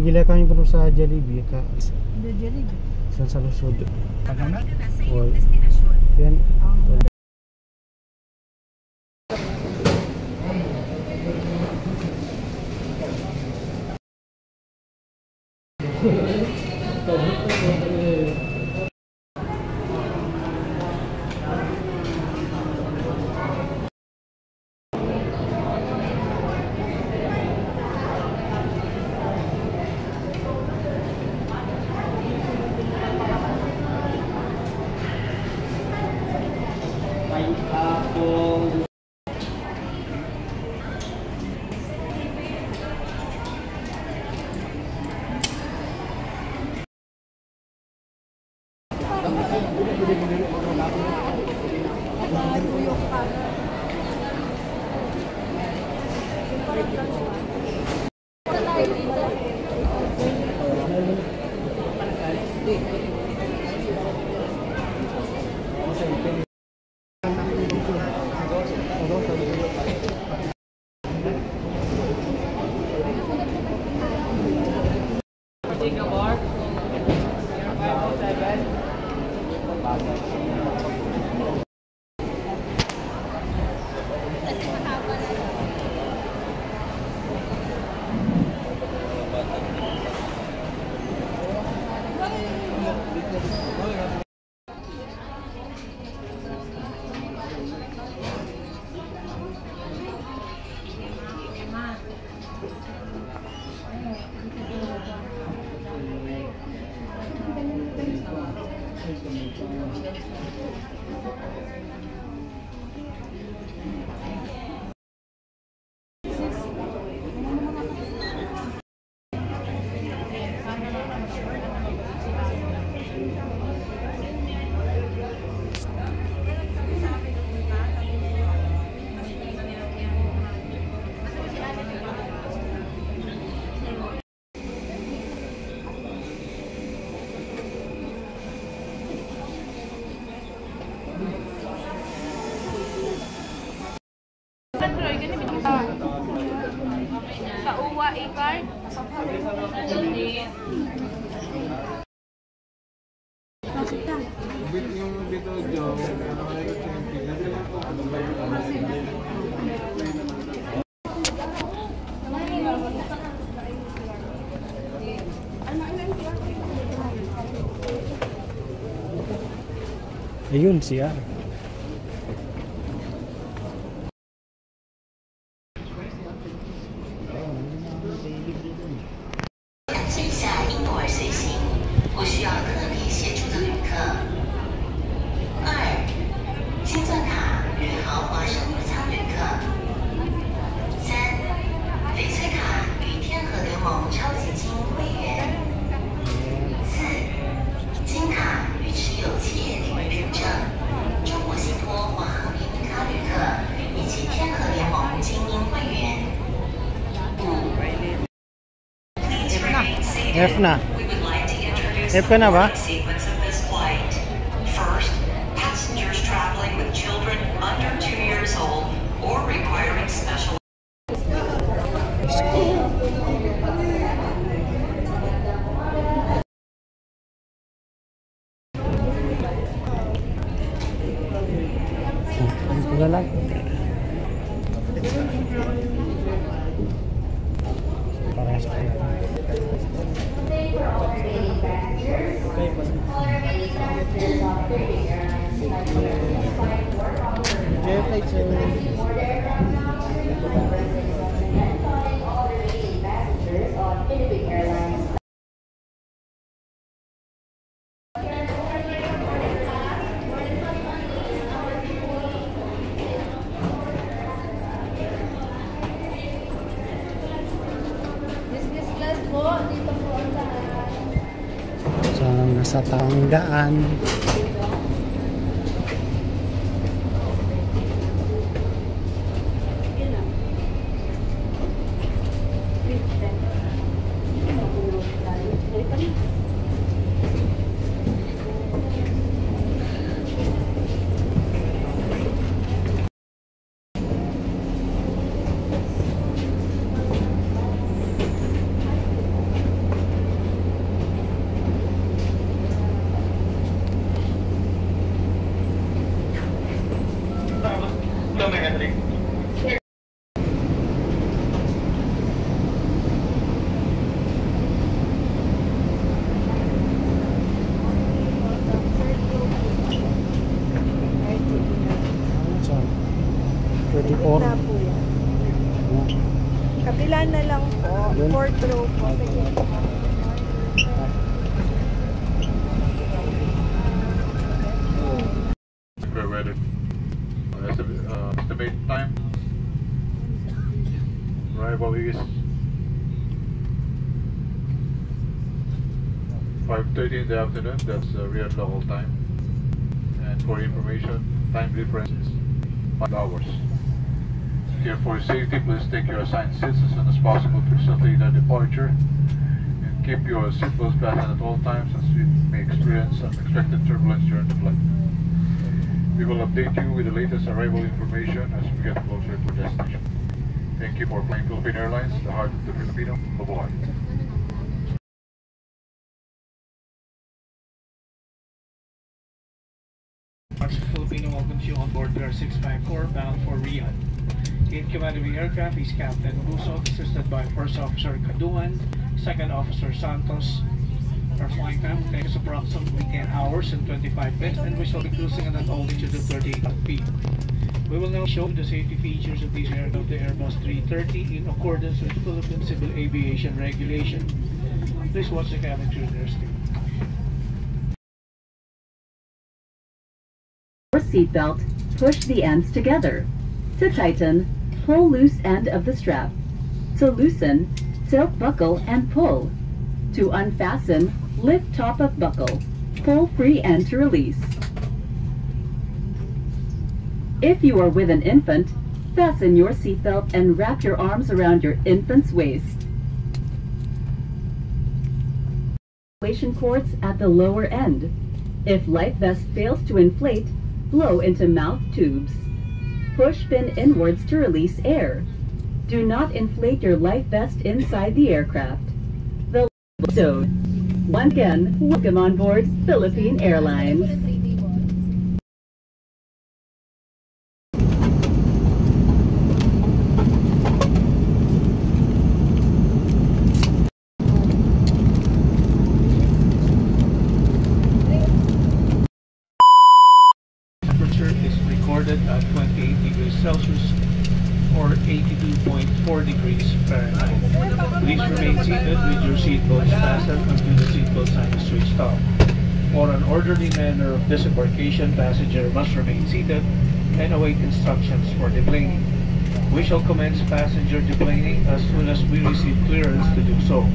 gila kami perlu sa Jollibee ka. Ada Jollibee. Sa lusod. Pagana? Wal. Yan. Sa uwa, ikar. Ayun siya. F na. F ka na ba? First, passengers traveling with children under 2 years old or requiring special Galag. Parehas tayo. Business class po, dito po ang lahat. So, nasa Tanggaan. 34. Gitna po yan. Kabila na lang po. Yun. 4th row po. Sa gitna. Fair weather. Estimate time. Arrival is 5:30 in the afternoon. That's real local time. And for information, time difference is 5 hours. Here for safety, please take your assigned seats as soon as possible to facilitate our departure. And keep your seatbelts fastened at all times as we may experience unexpected turbulence during the flight. We will update you with the latest arrival information as we get closer to destination. Thank you for flying Philippine Airlines, the heart of the Filipino. Mabuhay. Filipino welcomes you on board Air 654 bound for Riyadh. In command of the aircraft is Captain Busog, assisted by First Officer Kaduan, Second Officer Santos. Our flying time will take us approximately 10 hours and 25 minutes, and we shall be cruising at an altitude of 38 feet. We will now show the safety features of this aircraft, the Airbus 330, in accordance with Philippine Civil Aviation Regulation. Please watch the cabin crew their screen. Your seatbelt, push the ends together. To tighten, pull loose end of the strap. To loosen, tilt buckle and pull. To unfasten, lift top of buckle. Pull free end to release. If you are with an infant, fasten your seatbelt and wrap your arms around your infant's waist. Inflation cords at the lower end. If life vest fails to inflate, blow into mouth tubes. Push fin inwards to release air. Do not inflate your life vest inside the aircraft. The stowed. Once again, welcome on board Philippine Airlines. Temperature is recorded at 28 degrees Celsius or 82.4 degrees Fahrenheit. Please remain seated with your seatbelts fastened until the seatbelt sign is switched off. For an orderly manner of disembarkation, passenger must remain seated and await instructions for deplaning. We shall commence passenger deplaning as soon as we receive clearance to do so.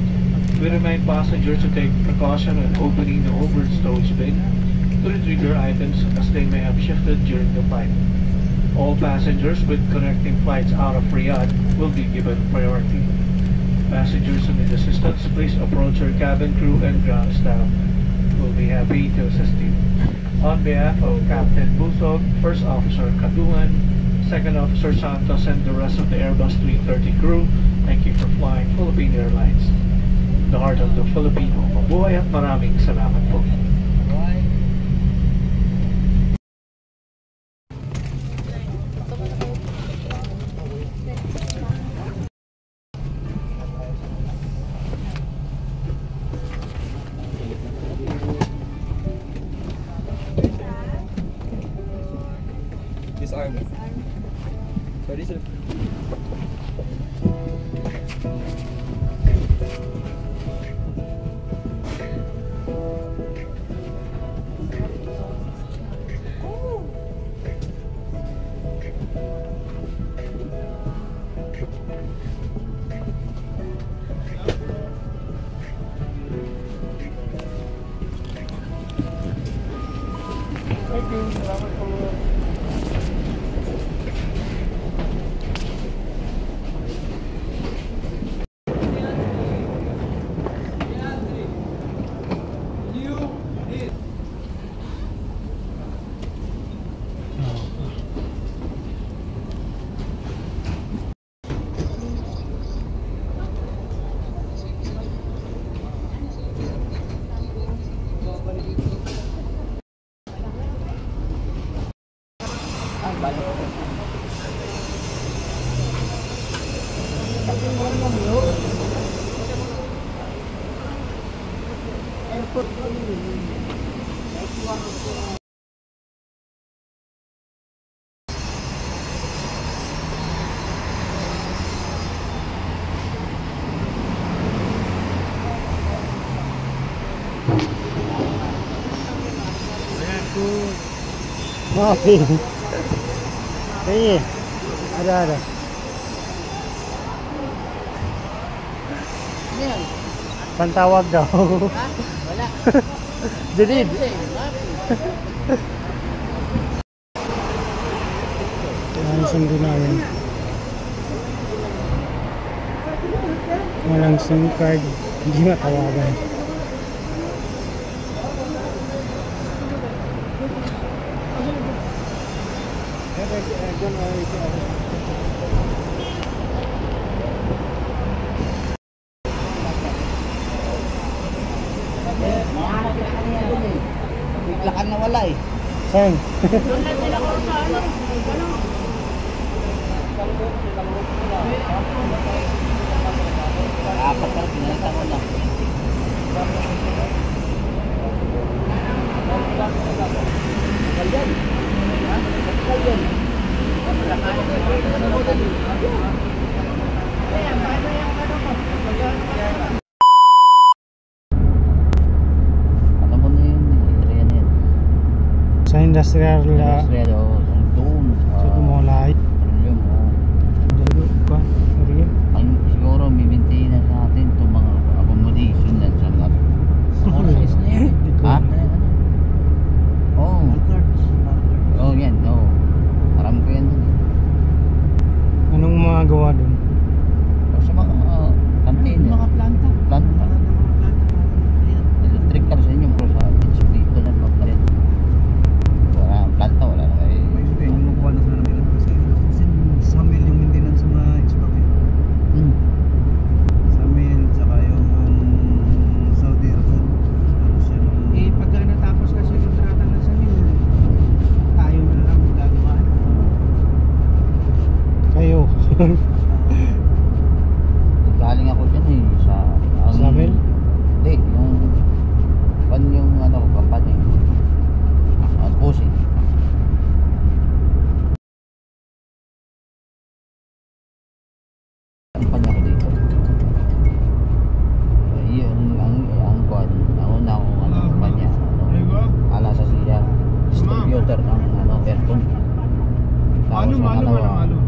We remind passengers to take precaution when opening the overhead stowage bin to retrieve their items as they may have shifted during the flight. All passengers with connecting flights out of Riyadh will be given priority. Passengers who need assistance, please approach your cabin crew and ground staff. We'll be happy to assist you. On behalf of Captain Busog, First Officer Kaduan, Second Officer Santos, and the rest of the Airbus 330 crew, thank you for flying Philippine Airlines. The heart of the Filipino. Mabuhay at maraming salamat po. Disarm. Sorry, sir. Okay. Sige. Ada. Pantawag daw. Wala. Jadid. Ang sundo namin. Walang SIM card. Hindi matawagan. Bigla ka nawala eh. Saan? Apat ka, pinalita ko na. Alam mo na yun, area na yan. Sa industrial Industrial, doon. sa tumulay. Petroleum, Dalo ka. Area. Ang siguro may maintenance natin itong mga accommodation yan sa mga courses na yan. Ha? Oo. Oo yan, oo. Aram ko yan. Anong mga gawa doon? O sa mga kantin. Mga planta. Planta. Electrical sa inyo. Pero sa HP ito lang magpalit. Wala planta, wala na kayo. Yung magkuha na sila ng ilan kasi sa mil yung maintenance sa mga HVAC eh. Sa mil, tsaka yung Saudi Arabia. Halos yan ang... Pagka natapos kasi yung kontrata na sa mil, tayo na lang magagawa. Kayo. Galing ako dyan eh. Sa mil? Hindi, yung ano, kampanya. Pusi. Kampanya ko dito. Yun ang kwan. Nauna akong kampanya. Ala sa siya. Distributor ng aircon. Tapos ang